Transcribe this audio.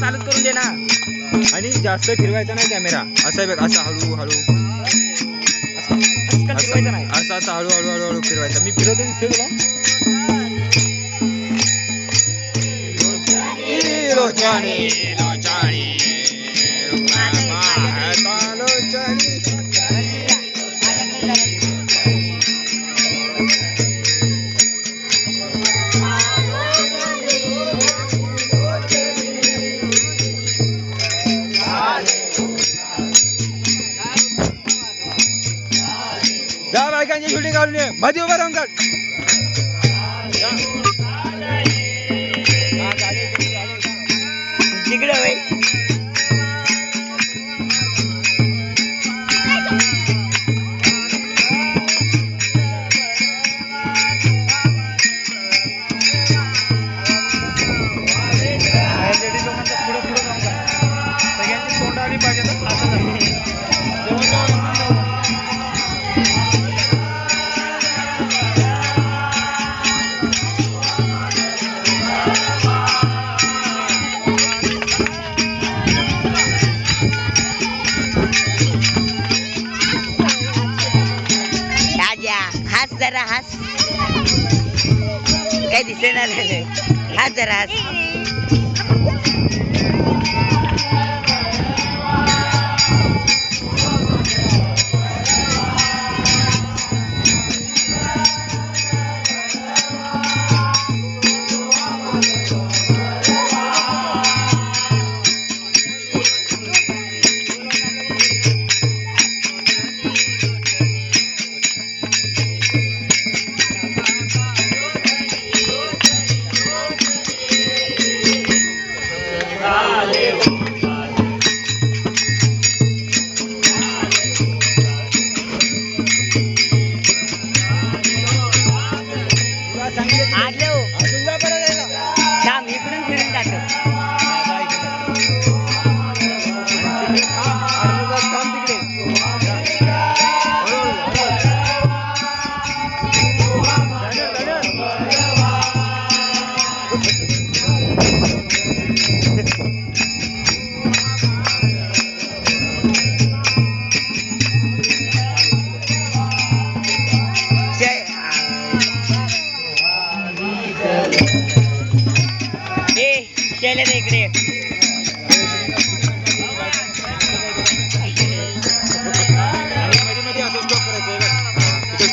चालू करून दे ना. आणि जास्त फिरवायचा नाही कॅमेरा. असा बघ, असा हळू हळू फिरवायचं नाही. असा असा हळू हळू हळू हळू फिरवायचा. मी फिरवतो दिसते तुला. लोचाणी लोचाणी लोचाणी. जा बायकांची शूटिंग काढून ये. मध्ये उभा राहून काढ. तिकडे बाई पुढे पुढे जाऊन का सगळ्यांची तोंड आली पाहिजे तर हास जरा हास काय दिसे ना हास जरा हास. Hallelujah.